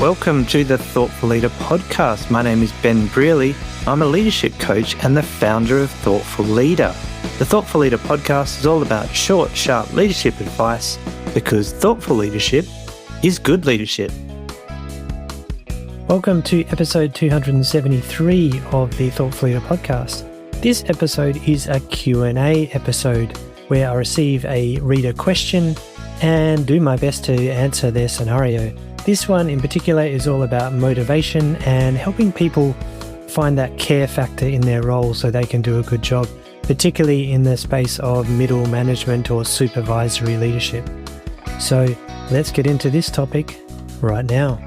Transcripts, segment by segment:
Welcome to the Thoughtful Leader podcast. My name is Ben Brearley. I'm a leadership coach and the founder of Thoughtful Leader. The Thoughtful Leader podcast is all about short, sharp leadership advice because thoughtful leadership is good leadership. Welcome to episode 273 of the Thoughtful Leader podcast. This episode is a Q&A episode where I receive a reader question and do my best to answer their scenario. This one in particular is all about motivation and helping people find that care factor in their role so they can do a good job, particularly in the space of middle management or supervisory leadership. So let's get into this topic right now.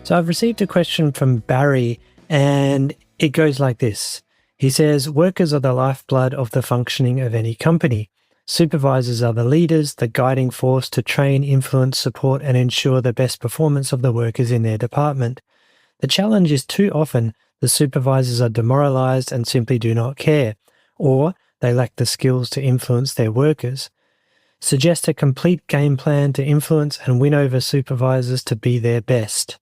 So I've received a question from Barry and it goes like this. He says, workers are the lifeblood of the functioning of any company. Supervisors are the leaders, the guiding force to train, influence, support, and ensure the best performance of the workers in their department. The challenge is too often the supervisors are demoralized and simply do not care, or they lack the skills to influence their workers. Suggest a complete game plan to influence and win over supervisors to be their best.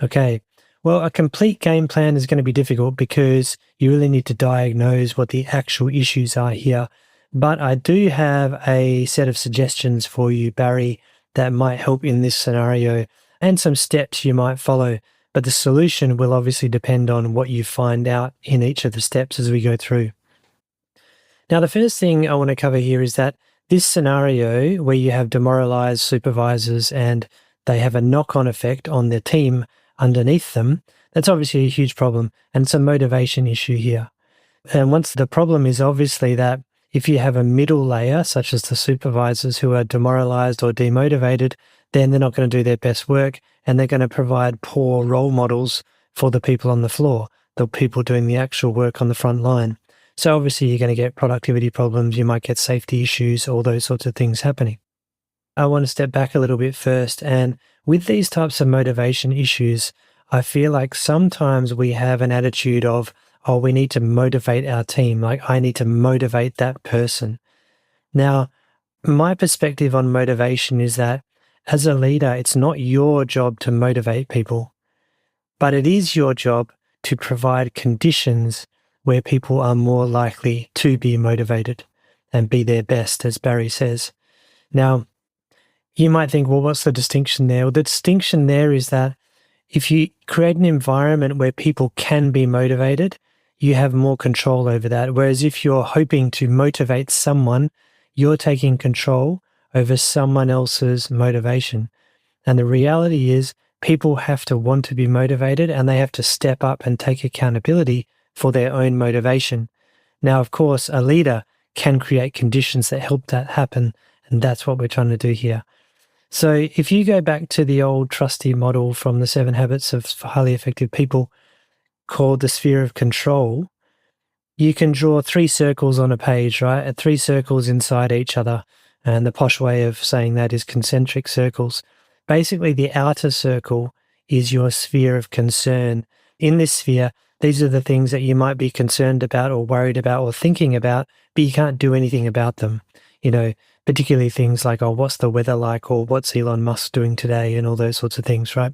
Okay, well, a complete game plan is going to be difficult because you really need to diagnose what the actual issues are here. But I do have a set of suggestions for you, Barry, that might help in this scenario and some steps you might follow. But the solution will obviously depend on what you find out in each of the steps as we go through. Now, the first thing I want to cover here is that this scenario where you have demoralized supervisors and they have a knock-on effect on their team underneath them, that's obviously a huge problem and it's a motivation issue here. And once the problem is obviously that if you have a middle layer, such as the supervisors who are demoralized or demotivated, then they're not going to do their best work and they're going to provide poor role models for the people on the floor, the people doing the actual work on the front line. So obviously you're going to get productivity problems, you might get safety issues, all those sorts of things happening. I want to step back a little bit first, and with these types of motivation issues, I feel like sometimes we have an attitude of, oh, we need to motivate our team, like I need to motivate that person. Now, my perspective on motivation is that as a leader, it's not your job to motivate people, but it is your job to provide conditions where people are more likely to be motivated and be their best, as Barry says. Now, you might think, well, what's the distinction there? Well, the distinction there is that if you create an environment where people can be motivated, you have more control over that. Whereas if you're hoping to motivate someone, you're taking control over someone else's motivation. And the reality is people have to want to be motivated and they have to step up and take accountability for their own motivation. Now, of course, a leader can create conditions that help that happen. And that's what we're trying to do here. So if you go back to the old trusty model from the 7 Habits of Highly Effective People, called the sphere of control, you can draw 3 circles on a page, right? And 3 circles inside each other. And the posh way of saying that is concentric circles. Basically, the outer circle is your sphere of concern. In this sphere, these are the things that you might be concerned about or worried about or thinking about, but you can't do anything about them. You know, particularly things like, oh, what's the weather like? Or what's Elon Musk doing today? And all those sorts of things, right?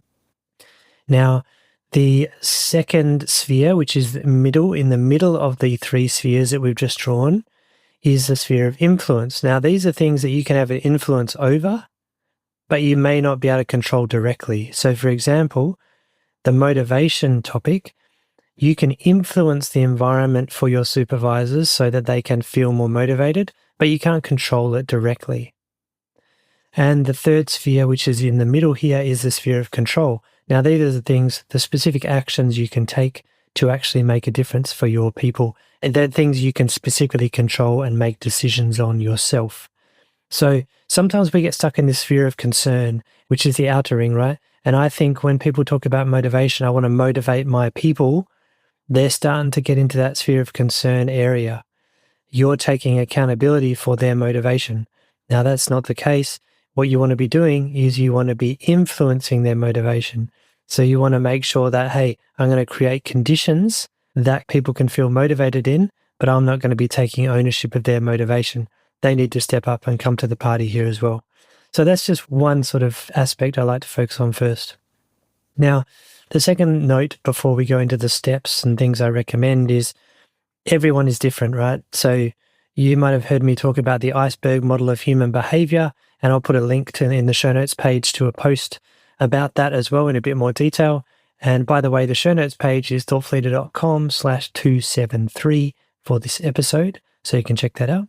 Now, the second sphere, which is in the middle of the 3 spheres that we've just drawn, is the sphere of influence. Now, these are things that you can have an influence over, but you may not be able to control directly. So, for example, the motivation topic, you can influence the environment for your supervisors so that they can feel more motivated, but you can't control it directly. And the third sphere, which is in the middle here, is the sphere of control. Now, these are the things, the specific actions you can take to actually make a difference for your people. And they're things you can specifically control and make decisions on yourself. So sometimes we get stuck in this sphere of concern, which is the outer ring, right? And I think when people talk about motivation, I want to motivate my people, they're starting to get into that sphere of concern area. You're taking accountability for their motivation. Now, that's not the case. What you want to be doing is you want to be influencing their motivation. So you want to make sure that, hey, I'm going to create conditions that people can feel motivated in, but I'm not going to be taking ownership of their motivation. They need to step up and come to the party here as well. So that's just one sort of aspect I like to focus on first. Now, the second note before we go into the steps and things I recommend is everyone is different, right? So you might have heard me talk about the iceberg model of human behavior, and I'll put a link in the show notes page to a post about that as well in a bit more detail. And by the way, the show notes page is thoughtfulleader.com/273 for this episode, so you can check that out.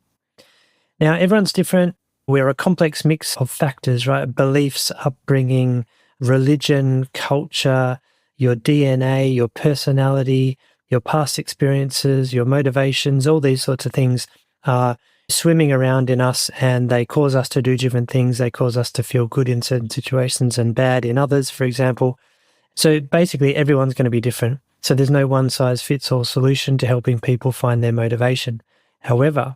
Now, everyone's different. We're a complex mix of factors, right? Beliefs, upbringing, religion, culture, your DNA, your personality, your past experiences, your motivations, all these sorts of things are swimming around in us, and they cause us to do different things. They cause us to feel good in certain situations and bad in others, for example. So basically, everyone's going to be different. So there's no one-size-fits-all solution to helping people find their motivation. However,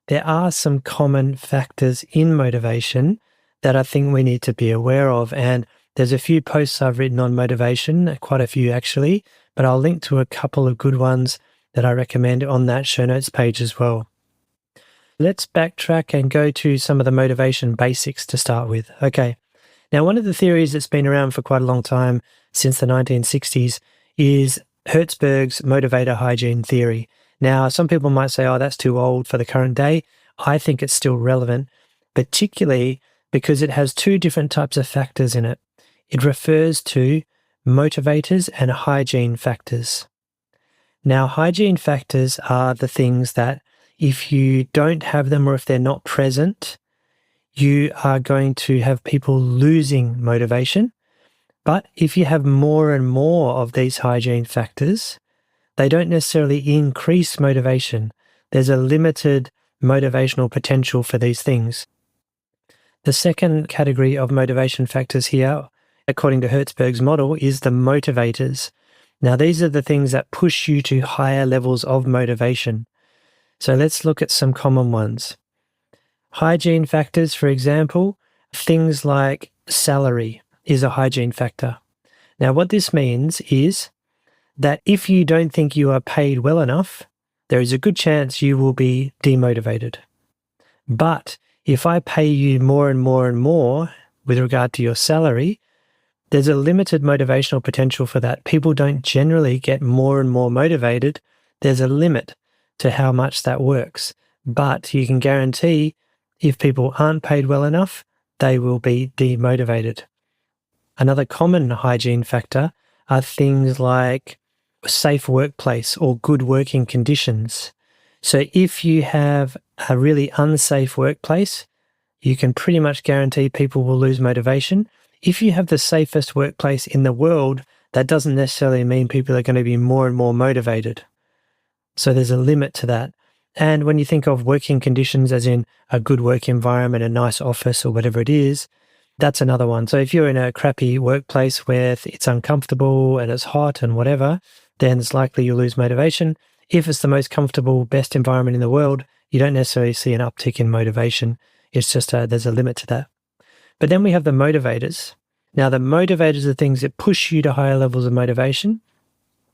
there are some common factors in motivation that I think we need to be aware of. And there's a few posts I've written on motivation, quite a few actually, but I'll link to a couple of good ones that I recommend on that show notes page as well. Let's backtrack and go to some of the motivation basics to start with. Okay. Now, one of the theories that's been around for quite a long time, since the 1960s, is Hertzberg's motivator hygiene theory. Now, some people might say, oh, that's too old for the current day. I think it's still relevant, particularly because it has two different types of factors in it. It refers to motivators and hygiene factors. Now, hygiene factors are the things that if you don't have them or if they're not present, you are going to have people losing motivation. But if you have more and more of these hygiene factors, they don't necessarily increase motivation. There's a limited motivational potential for these things. The second category of motivation factors here, according to Hertzberg's model, is the motivators. Now, these are the things that push you to higher levels of motivation. So let's look at some common ones. Hygiene factors, for example, things like salary is a hygiene factor. Now, what this means is that if you don't think you are paid well enough, there is a good chance you will be demotivated. But if I pay you more and more and more with regard to your salary, there's a limited motivational potential for that. People don't generally get more and more motivated. There's a limit to how much that works. But you can guarantee if people aren't paid well enough, they will be demotivated. Another common hygiene factor are things like safe workplace or good working conditions. So if you have a really unsafe workplace, you can pretty much guarantee people will lose motivation. If you have the safest workplace in the world, that doesn't necessarily mean people are going to be more and more motivated. So there's a limit to that. And when you think of working conditions as in a good work environment, a nice office or whatever it is, that's another one. So if you're in a crappy workplace where it's uncomfortable and it's hot and whatever, then it's likely you'll lose motivation. If it's the most comfortable, best environment in the world, you don't necessarily see an uptick in motivation. It's just there's a limit to that. But then we have the motivators. Now, the motivators are things that push you to higher levels of motivation.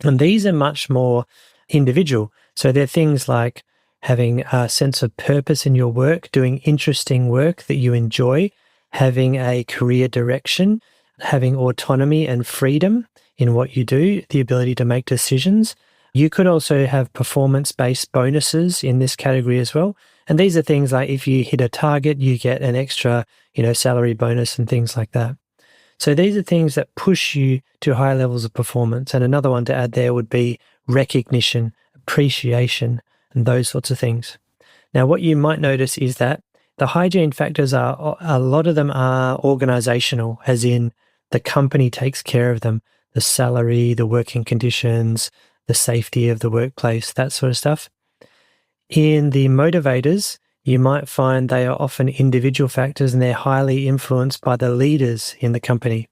And these are much more individual. So they're things like having a sense of purpose in your work, doing interesting work that you enjoy, having a career direction, having autonomy and freedom in what you do, the ability to make decisions. You could also have performance-based bonuses in this category as well. And these are things like if you hit a target, you get an extra, salary bonus and things like that. So these are things that push you to higher levels of performance. And another one to add there would be recognition, appreciation, and those sorts of things. Now, what you might notice is that the hygiene factors a lot of them are organizational, as in the company takes care of them, the salary, the working conditions, the safety of the workplace, that sort of stuff. In the motivators, you might find they are often individual factors and they're highly influenced by the leaders in the company.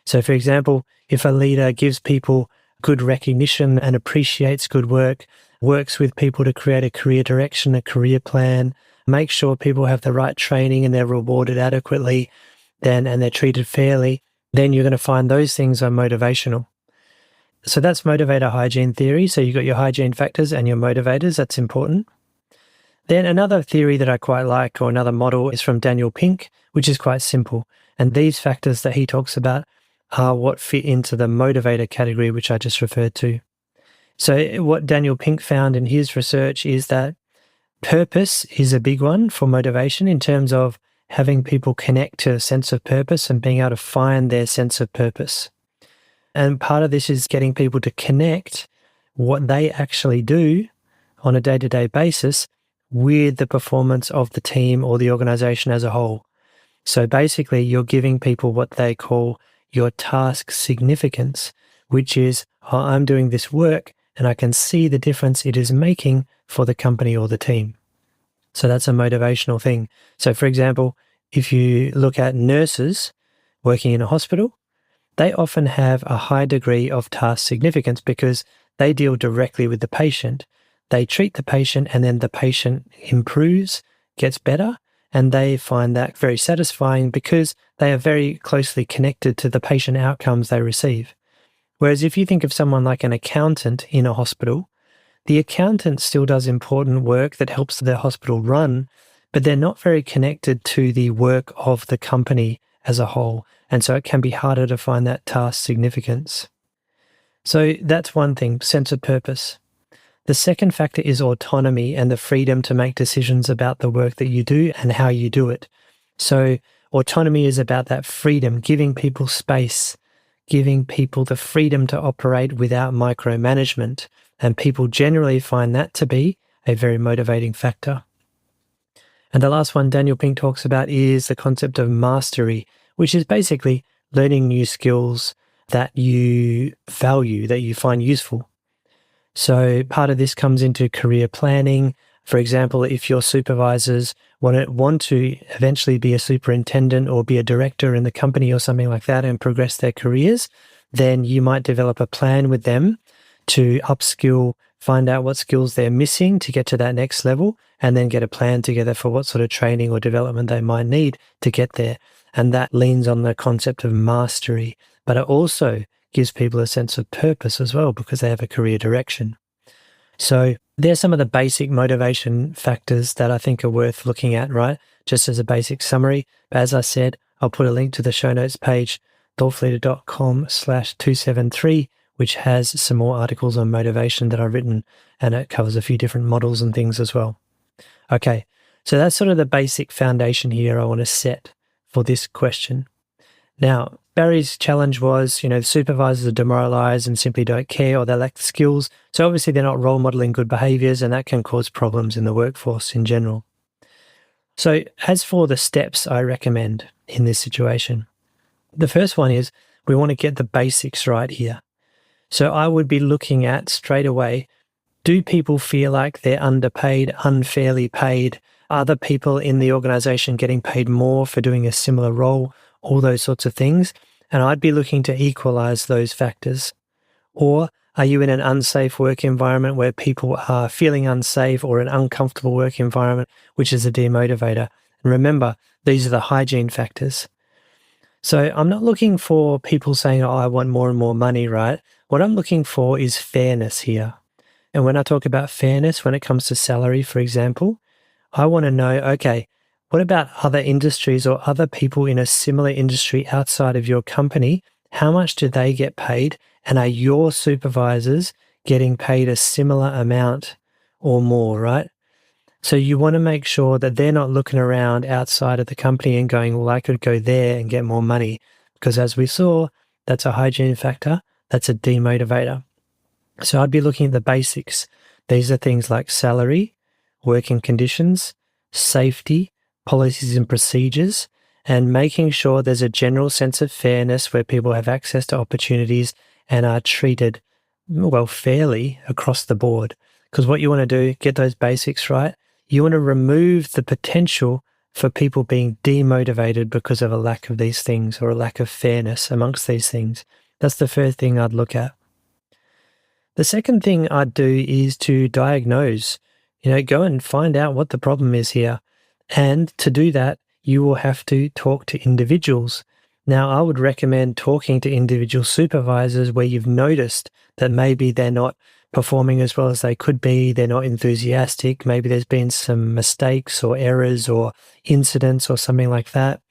So, for example, if a leader gives people good recognition and appreciates good work, works with people to create a career direction, a career plan, make sure people have the right training and they're rewarded adequately, and they're treated fairly, then you're going to find those things are motivational. So that's motivator hygiene theory. So you've got your hygiene factors and your motivators. That's important. Then another theory that I quite like, or another model, is from Daniel Pink, which is quite simple. And these factors that he talks about are what fit into the motivator category, which I just referred to. So what Daniel Pink found in his research is that purpose is a big one for motivation in terms of having people connect to a sense of purpose and being able to find their sense of purpose. And part of this is getting people to connect what they actually do on a day-to-day basis with the performance of the team or the organization as a whole. So basically, you're giving people what they call your task significance, which is, oh, I'm doing this work and I can see the difference it is making for the company or the team. So that's a motivational thing. So for example, if you look at nurses working in a hospital, they often have a high degree of task significance because they deal directly with the patient. They treat the patient and then the patient improves, gets better, and they find that very satisfying because they are very closely connected to the patient outcomes they receive. Whereas if you think of someone like an accountant in a hospital, the accountant still does important work that helps the hospital run, but they're not very connected to the work of the company as a whole. And so it can be harder to find that task significance. So that's one thing, sense of purpose. The second factor is autonomy and the freedom to make decisions about the work that you do and how you do it. So autonomy is about that freedom, giving people space, giving people the freedom to operate without micromanagement. And people generally find that to be a very motivating factor. And the last one Daniel Pink talks about is the concept of mastery, which is basically learning new skills that you value, that you find useful. So part of this comes into career planning. For example, if your supervisors want to eventually be a superintendent or be a director in the company or something like that and progress their careers, then you might develop a plan with them to upskill, find out what skills they're missing to get to that next level, and then get a plan together for what sort of training or development they might need to get there. And that leans on the concept of mastery, but it also gives people a sense of purpose as well because they have a career direction. So there's some of the basic motivation factors that I think are worth looking at, right? Just as a basic summary. But as I said, I'll put a link to the show notes page, thoughtfulleader.com/273, which has some more articles on motivation that I've written, and it covers a few different models and things as well. Okay, so that's sort of the basic foundation here I want to set for this question. Now, Barry's challenge was, the supervisors are demoralized and simply don't care or they lack the skills. So obviously they're not role modeling good behaviors, and that can cause problems in the workforce in general. So as for the steps I recommend in this situation, the first one is we want to get the basics right here. So I would be looking at straight away, do people feel like they're underpaid, unfairly paid? Are the people in the organization getting paid more for doing a similar role? All those sorts of things. And I'd be looking to equalize those factors. Or are you in an unsafe work environment where people are feeling unsafe, or an uncomfortable work environment, which is a demotivator? And remember, these are the hygiene factors. So I'm not looking for people saying, oh, I want more and more money, right? What I'm looking for is fairness here. And when I talk about fairness, when it comes to salary, for example, I want to know, okay, what about other industries or other people in a similar industry outside of your company? How much do they get paid? And are your supervisors getting paid a similar amount or more, right? So you want to make sure that they're not looking around outside of the company and going, well, I could go there and get more money. Because as we saw, that's a hygiene factor. That's a demotivator. So I'd be looking at the basics. These are things like salary, working conditions, safety, policies and procedures, and making sure there's a general sense of fairness where people have access to opportunities and are treated, well, fairly across the board. Because what you want to do, get those basics right. You want to remove the potential for people being demotivated because of a lack of these things or a lack of fairness amongst these things. That's the first thing I'd look at. The second thing I'd do is to diagnose, go and find out what the problem is here. And to do that, you will have to talk to individuals. Now, I would recommend talking to individual supervisors where you've noticed that maybe they're not performing as well as they could be. They're not enthusiastic. Maybe there's been some mistakes or errors or incidents or something like that.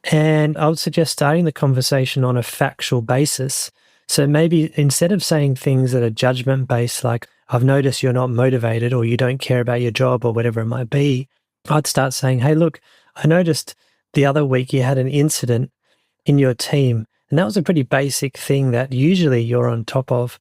And I would suggest starting the conversation on a factual basis. So maybe instead of saying things that are judgment-based, like, I've noticed you're not motivated or you don't care about your job or whatever it might be, I'd start saying, hey, look, I noticed the other week you had an incident in your team, and that was a pretty basic thing that usually you're on top of.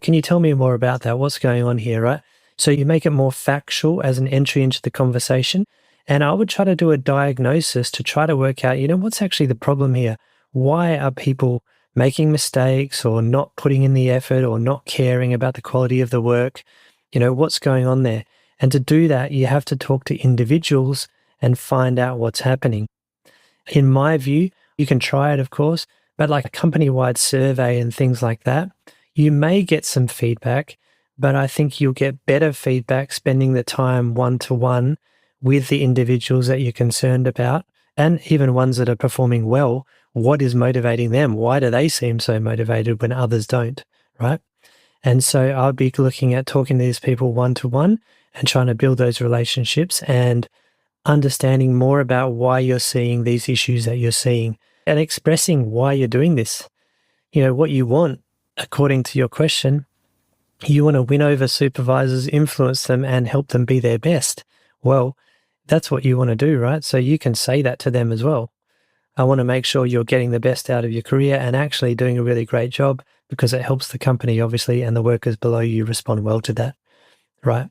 Can you tell me more about that? What's going on here, right? So you make it more factual as an entry into the conversation. And I would try to do a diagnosis to try to work out, what's actually the problem here? Why are people making mistakes or not putting in the effort or not caring about the quality of the work? What's going on there? And to do that, you have to talk to individuals and find out what's happening. In my view, you can try it, of course, but like a company-wide survey and things like that, you may get some feedback, but I think you'll get better feedback spending the time one-to-one with the individuals that you're concerned about, and even ones that are performing well. What is motivating them? Why do they seem so motivated when others don't, right? And so I'll be looking at talking to these people one-to-one and trying to build those relationships and understanding more about why you're seeing these issues that you're seeing and expressing why you're doing this. What you want, according to your question, you want to win over supervisors, influence them, and help them be their best. Well, that's what you want to do, right? So you can say that to them as well. I want to make sure you're getting the best out of your career and actually doing a really great job, because it helps the company, obviously, and the workers below you respond well to that, right?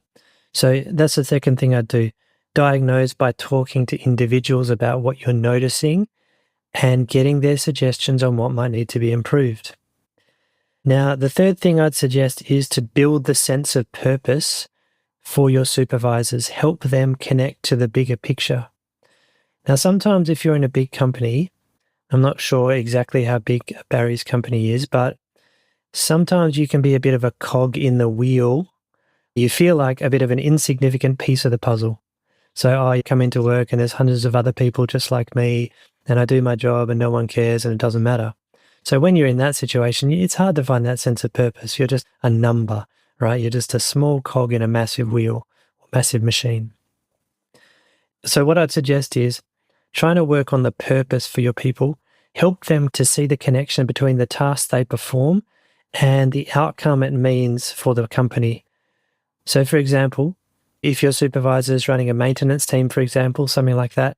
So that's the second thing I'd do. Diagnose by talking to individuals about what you're noticing and getting their suggestions on what might need to be improved. Now, the third thing I'd suggest is to build the sense of purpose for your supervisors. Help them connect to the bigger picture. Now, sometimes if you're in a big company, I'm not sure exactly how big Barry's company is, but sometimes you can be a bit of a cog in the wheel. You feel like a bit of an insignificant piece of the puzzle. So I come into work and there's hundreds of other people just like me, and I do my job and no one cares and it doesn't matter. So when you're in that situation, it's hard to find that sense of purpose. You're just a number, right? You're just a small cog in a massive wheel, massive machine. So what I'd suggest is trying to work on the purpose for your people. Help them to see the connection between the tasks they perform and the outcome it means for the company. So for example, if your supervisor is running a maintenance team, for example, something like that,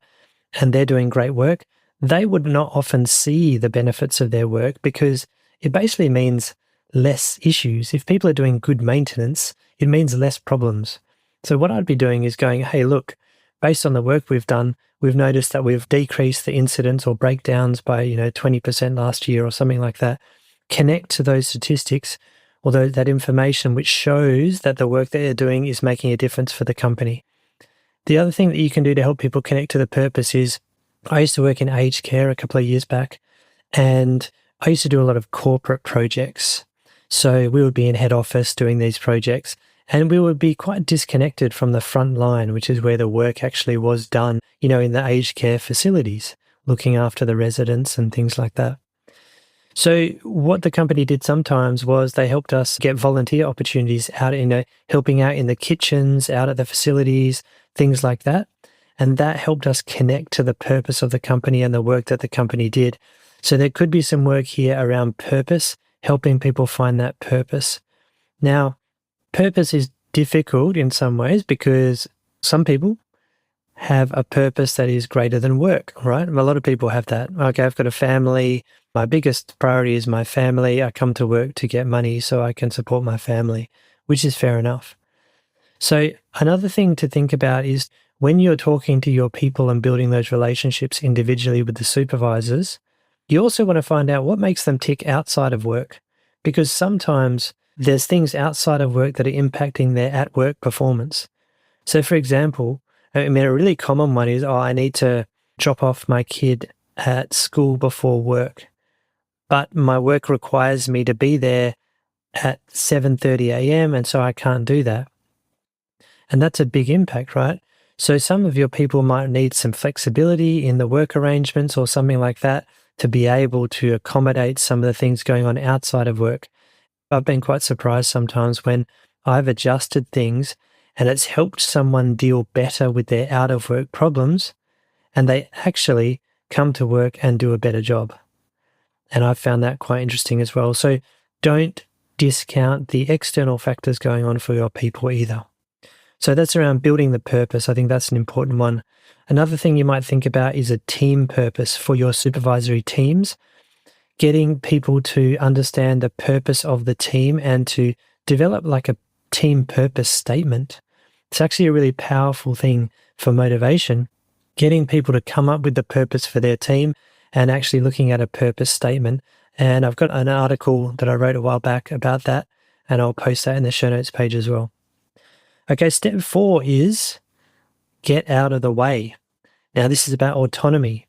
and they're doing great work, they would not often see the benefits of their work because it basically means less issues. If people are doing good maintenance, it means less problems. So what I'd be doing is going, hey, look, based on the work we've done, we've noticed that we've decreased the incidents or breakdowns by 20% last year or something like that. Connect to those statistics, although that information which shows that the work that they're doing is making a difference for the company. The other thing that you can do to help people connect to the purpose is, I used to work in aged care a couple of years back, and I used to do a lot of corporate projects. So we would be in head office doing these projects, and we would be quite disconnected from the front line, which is where the work actually was done, in the aged care facilities, looking after the residents and things like that. So what the company did sometimes was they helped us get volunteer opportunities out, helping out in the kitchens, out at the facilities, things like that. And that helped us connect to the purpose of the company and the work that the company did. So there could be some work here around purpose, helping people find that purpose. Now, purpose is difficult in some ways because some people have a purpose that is greater than work, right? A lot of people have that. Okay, I've got a family. My biggest priority is my family. I come to work to get money so I can support my family, which is fair enough. So another thing to think about is when you're talking to your people and building those relationships individually with the supervisors, you also want to find out what makes them tick outside of work, because sometimes there's things outside of work that are impacting their at-work performance. So for example, a really common one is, I need to drop off my kid at school before work, but my work requires me to be there at 7:30 a.m. and so I can't do that. And that's a big impact, right? So some of your people might need some flexibility in the work arrangements or something like that to be able to accommodate some of the things going on outside of work. I've been quite surprised sometimes when I've adjusted things and it's helped someone deal better with their out of work problems, and they actually come to work and do a better job. And I've found that quite interesting as well. So don't discount the external factors going on for your people either. So that's around building the purpose. I think that's an important one. Another thing you might think about is a team purpose for your supervisory teams, getting people to understand the purpose of the team and to develop like a team purpose statement. It's actually a really powerful thing for motivation, getting people to come up with the purpose for their team and actually looking at a purpose statement. And I've got an article that I wrote a while back about that, and I'll post that in the show notes page as well. Okay, step 4 is get out of the way. Now, this is about autonomy.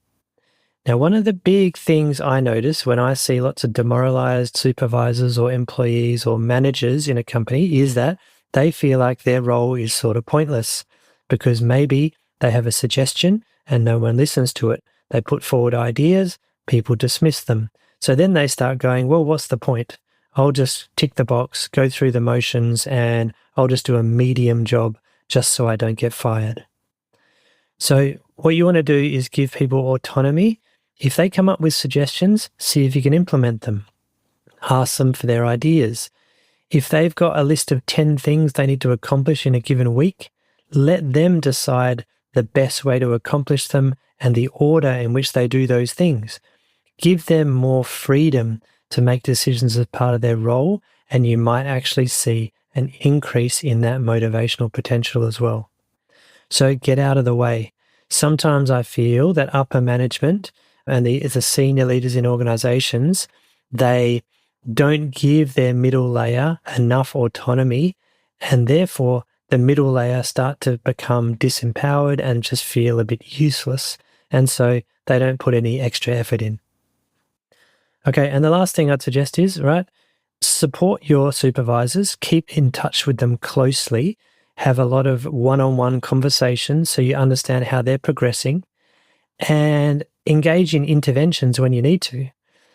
Now, one of the big things I notice when I see lots of demoralized supervisors or employees or managers in a company is that they feel like their role is sort of pointless because maybe they have a suggestion and no one listens to it. They put forward ideas, people dismiss them. So then they start going, well, what's the point? I'll just tick the box, go through the motions, and I'll just do a medium job just so I don't get fired. So what you want to do is give people autonomy. If they come up with suggestions, see if you can implement them. Ask them for their ideas. If they've got a list of 10 things they need to accomplish in a given week, let them decide the best way to accomplish them and the order in which they do those things. Give them more freedom to make decisions as part of their role, and you might actually see an increase in that motivational potential as well. So get out of the way. Sometimes I feel that upper management and the senior leaders in organizations, they don't give their middle layer enough autonomy, and therefore the middle layer start to become disempowered and just feel a bit useless, and so they don't put any extra effort in. Okay, and the last thing I'd suggest is, support your supervisors, keep in touch with them closely, have a lot of one-on-one conversations so you understand how they're progressing, and engage in interventions when you need to.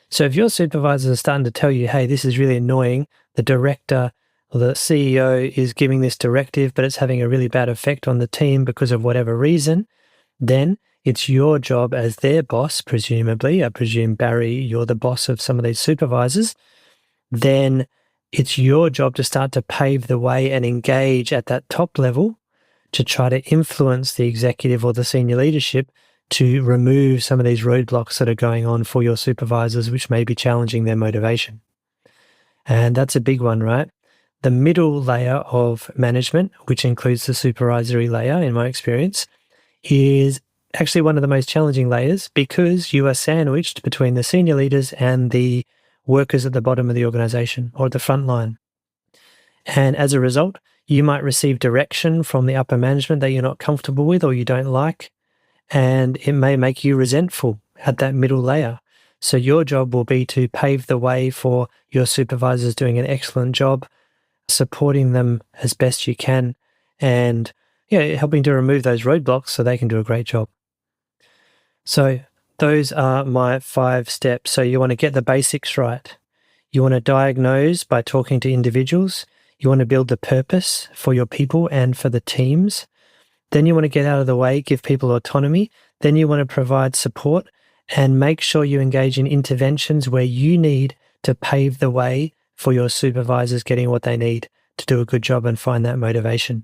So if your supervisors are starting to tell you, hey, this is really annoying, the director or the CEO is giving this directive, but it's having a really bad effect on the team because of whatever reason, then it's your job as their boss, presumably. I presume, Barry, you're the boss of some of these supervisors. Then it's your job to start to pave the way and engage at that top level to try to influence the executive or the senior leadership to remove some of these roadblocks that are going on for your supervisors, which may be challenging their motivation. And that's a big one, right? The middle layer of management, which includes the supervisory layer, in my experience, is actually one of the most challenging layers because you are sandwiched between the senior leaders and the workers at the bottom of the organization or at the front line. And as a result, you might receive direction from the upper management that you're not comfortable with or you don't like, and it may make you resentful at that middle layer. So your job will be to pave the way for your supervisors doing an excellent job, supporting them as best you can, and helping to remove those roadblocks so they can do a great job. So those are my 5 steps. So you want to get the basics right. You want to diagnose by talking to individuals. You want to build the purpose for your people and for the teams. Then you want to get out of the way, give people autonomy. Then you want to provide support and make sure you engage in interventions where you need to pave the way for your supervisors getting what they need to do a good job and find that motivation.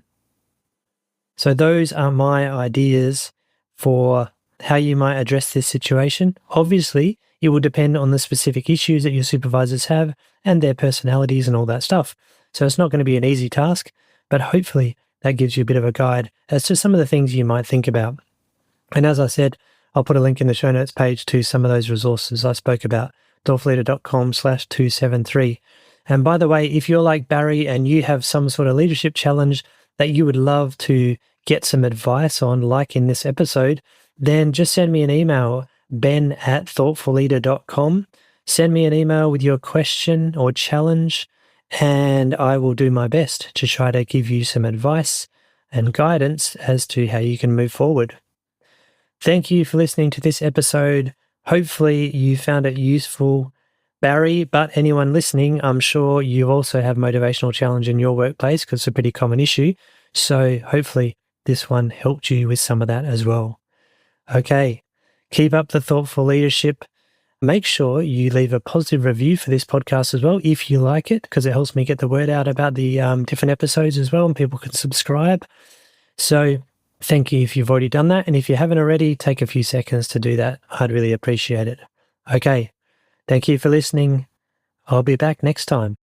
So those are my ideas for how you might address this situation. Obviously, it will depend on the specific issues that your supervisors have and their personalities and all that stuff. So it's not going to be an easy task, but hopefully that gives you a bit of a guide as to some of the things you might think about. And as I said, I'll put a link in the show notes page to some of those resources I spoke about, thoughtfulleader.com/273. And by the way, if you're like Barry and you have some sort of leadership challenge that you would love to get some advice on, like in this episode, then just send me an email, ben@thoughtfulleader.com. Send me an email with your question or challenge, and I will do my best to try to give you some advice and guidance as to how you can move forward. Thank you for listening to this episode. Hopefully you found it useful. Barry, but anyone listening, I'm sure you also have motivational challenge in your workplace because it's a pretty common issue. So hopefully this one helped you with some of that as well. Okay, keep up the thoughtful leadership. Make sure you leave a positive review for this podcast as well if you like it, because it helps me get the word out about the different episodes as well, and people can subscribe. So thank you if you've already done that. And if you haven't already, take a few seconds to do that. I'd really appreciate it. Okay, thank you for listening. I'll be back next time.